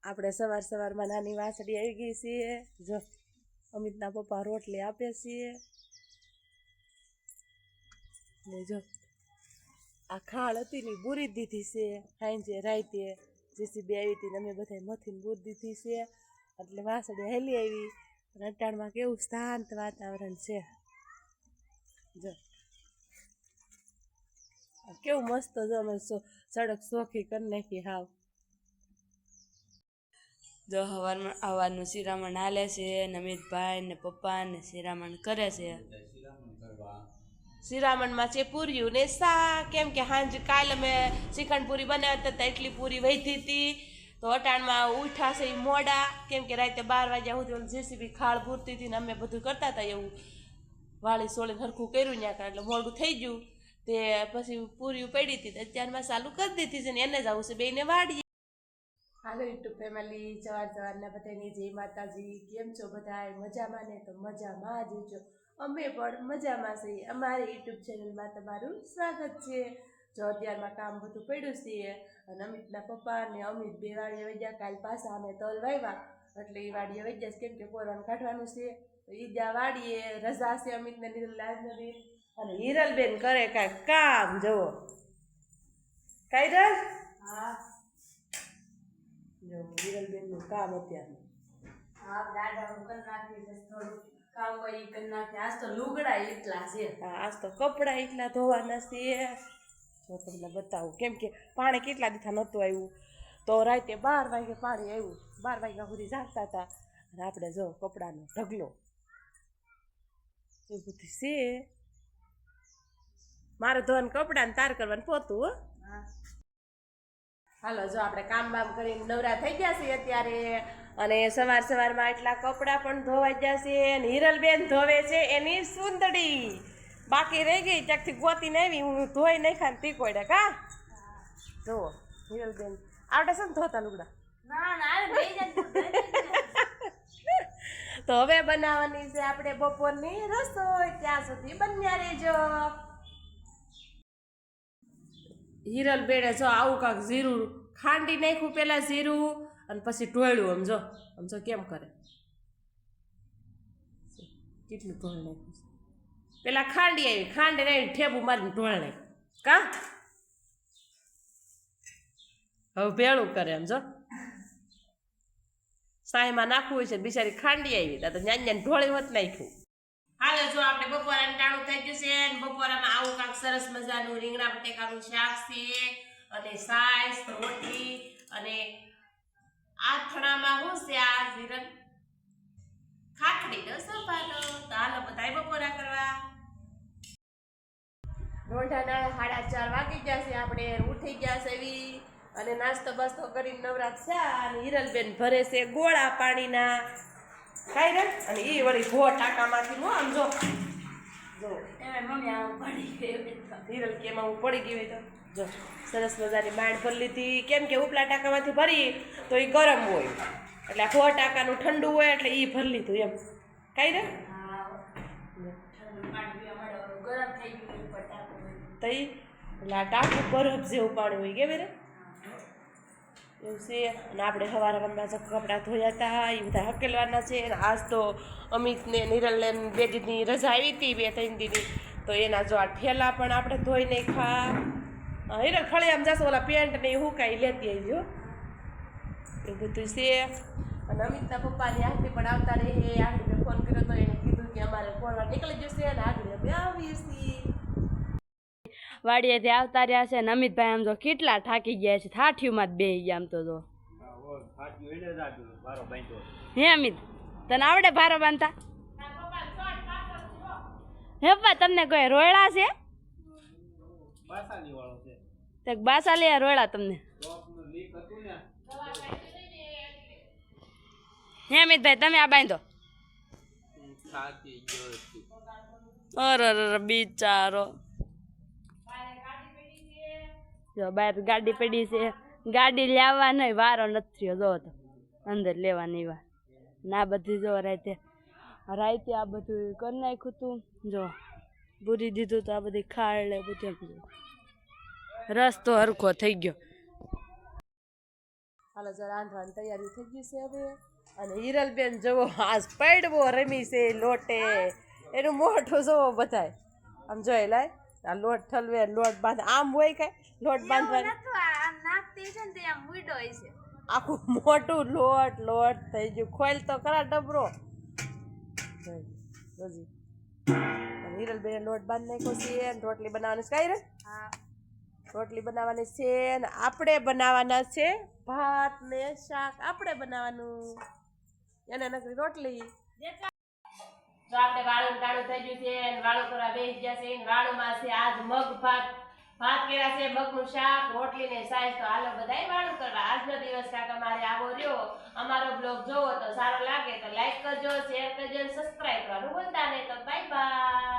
આપણે સવારમાં નાની વાસળી આવી ગઈ છીએ. જો અમિતના પપ્પા રોટલી આપે છીએ ને જો આ ખાળ હતી ને બુરી દીધી છે. સાંજે રાતે જેસીબી આવી હતી ને અમે બધા મથીને બુરી દીધી છે એટલે વાસળી હેલી આવી. અટાણમાં કેવું શાંત વાતાવરણ છે. જો કેવું મસ્ત જો અમે સડક ચોખ્ખી કરી નાખી હાવ. જો હવાનું શિરામણ હાલે છે. નમિતભાઈ ને પપ્પા ને શિરામણ કરે છે. શિરામણમાં છે પૂર્યું ને શાક. કેમ કે હાંજ કાલ અમે શ્રીખંડ પૂરી બનાવતા હતા એટલી પૂરી વધી હતી તો અટાણમાં ઉઠાશે એ મોડા. કેમ કે રાતે 12 વાગ્યા સુધી જેસીબી ખાળ પૂરતી હતી ને અમે બધું કરતા હતા એવું વાળી સોળીને હરખું કર્યું ત્યાં એટલે મોડું થઈ ગયું. તે પછી પૂરી પડી હતી અત્યારમાં ચાલુ કરી દીધી છે ને એને જ આવું છે બેને વાડીએ. હાલો યુટ્યુબ ફેમિલી, સવારના બધાની જય માતાજી. કેમ છો બધા? મજામાં ને? તો મજામાં જ છો. અમે પણ મજામાં છીએ. અમારી યુટ્યુબ ચેનલમાં તમારું સ્વાગત છે. જો અત્યારમાં કામ બધું પડ્યું છે અને અમિતના પપ્પા અને અમિત બે વાડીએ વૈયા. કાલ પાછા અમે તલ વાવ્યા એટલે એ વાડીએ વૈયા. કેમ કે કોરવાનું કાઢવાનું છે તો એ જ્યાં વાડીએ રજા છે અમિતને લાજનવી અને હિરલબેન કરે કાંઈ કામ. જુઓ કાંઈ રસ? હા જો હિરલબેનનું કામ અત્યારનું. હા દાદાનું કરી નાખી થોડું કામ હોય એ કરી નાખે. આજ તો લુગડા એટલા છે. હા આજ તો કપડાં એટલા ધોવાના છે. જો તમને બતાવું કેમ કે પાણી કેટલા દીથા નહોતું આવ્યું તો રાતે 12 વાગે પાણી આવ્યું. 12 વાગ્યા સુધી જાગતા હતા અને આપણે જો કપડાનો ઢગલો એવું બધું છે. મારે ધોવાનું કપડાં ને તાર કરવાનું પોતું. હો હાલો જો આપણે કામ બામ કરીને નવરા થઈ ગયા છીએ અત્યારે અને સવારમાં એટલા કપડાં પણ ધોવાઈ ગયા છે અને હિરલબેન ધોવે છે એની સુંદડી બાકી રહી ગઈ ત્યાંથી ગોતીને આવી. હું ધોઈ નહીં ખાને તીકોડે કા જુઓ હિરલબેન આવડે છે ને ધોતા લુગડા? તો હવે બનાવવાની છે આપણે બપોરની રસોઈ. ત્યાં સુધી બન્યા રહેજો. હિરલબેને જો આવું કાંક જીરું ખાંડી નાખ્યું પેલા જીરું અને પછી ઢોળ્યું. સમજો કેમ કરે કેટલું ઢોળ નાખ્યું. પેલા ખાંડી આવી ખાંડી આવી ઠેબુ મારીને ઢોળ નાખ્યું કા હવે ભેળું કરે. સમજો સાયમાં નાખવું હોય છે બિચારી ખાંડી આવી તો ન્યાન ઢોળી હોત નાખ્યું. હાલો જો આપણે બપોરાનું ટાણું થઈ ગયું છે અને બપોરામાં આવું કાંક સરસ મજાનું રીંગણા બટેકાનું શાક છે અને સાસ રોટલી અને આથણામાં શું છે આ જીરન ખાખડીનો સંભારો. તો હાલો બધા બપોરા કરવા. રોંઢાના 4:30 વાગી ગયા છે. આપણે ઉઠી ગયા છે એવી અને નાસ્તો બાસ્તો કરીને નવરાત છે અને હિરલબેન ભરે છે ગોળા પાણીના કાંઈ રે અને એ વળી ભો ટાંકામાંથી નો આમ જો મમ્મી આમ પડી ગઈ હિરલ કે એમાં હું પડી ગઈ તો જો સરસ મજાની માણ ભરી લીધી. કેમ કે ઉપલા ટાંકામાંથી ભરી તો એ ગરમ હોય એટલે ભો ટાંકાનું ઠંડુ હોય એટલે એ ભરી લીધું એમ કાંઈ રે ગરમ થઈ ગયું તો એટલે આ ટાંકું બરફ જેવું પાણી હોય કેવી રે એવું છે. અને આપણે સવારમાં કપડાં ધોયા હતા એ બધા હકેલવાના છે. આજ તો અમિતને નિરલને 2 દીની રજા આવી હતી 2-3 દીની તો એના જો આ ઠેલા પણ આપણે ધોઈ નાખ્યા. હિરલ ફળિયામાં જશો ઓલા પેન્ટ ને એ હુકાઈ લેતી આવજો એવું બધું છે. અને અમિતના પપ્પાની આખરી પણ આવતા રહે. આખરીને ફોન કર્યો તો એને કીધું કે અમારે ફોનમાં નીકળી જશે અને આખરી અમે આવીએ છીએ. વાડીએથી આવતા રહ્યા છે. નમિતભાઈ આમ તો કેટલા થાકી ગયા છે. થાઠીમાં જ બેસી ગયા આમ તો જો. હે અમિત તને આવડે ભારો બાંધતા? હે પપ્પા તમને કોઈ રોયડા છે? બાસાલી રોયડા તમને? હે અમિતભાઈ તમે આ બાંધો. અરે બિચારો જો બહાર ગાડી પડી છે. ગાડી લેવા નહીં વારો નથી થયો. જો તો અંદર લેવાની વાર ના બધી જો રાતે આ બધું કરી નાખ્યું હતું. જો ભૂરી દીધું તો આ બધી ખાડ ને બધું રસ્તો હરખો થઈ ગયો. હાલો જરા રાંધવાની તૈયારી થઈ ગઈ છે હવે. અને હિરલબેન જુઓ આજ પડવો રમી છે લોટે, એનું મોઢું જુઓ બધાય આમ જોઈ લાય આ લોટ ઠલવે લોટ બાંધે આમ હોય કાંઈ લોટ બાંધવાની આખું મોટું લોટ થઈ ગયું. ખોલ તો ખરા ડબરો. હિરલબેન લોટ બાંધી નાખ્યો છે ને રોટલી બનાવવાની છે. કઈ રે રોટલી બનાવવાની છે ને આપણે બનાવવાના છે ભાત ને શાક. આપણે બનાવવાનું એને નકરી રોટલી. તો આપણે વાળું ટાણું થઈ ગયું છે ને વાળું કરવા બેસી ગયા છે. વાળુમાં છે આજ મગ ભાત કર્યા છે, મગનું શાક, રોટલી ને સાઈઝ. તો હાલો બધાય વાળું કરવા. આજનો દિવસ કાંક અમારે આવો રહ્યો. અમારો બ્લોગ જોવો તો સારો લાગે તો લાઈક કરજો, શેર કરજો, સબસ્ક્રાઈબ કરવાનું ભૂલતા નહીં. તો બાય બાય.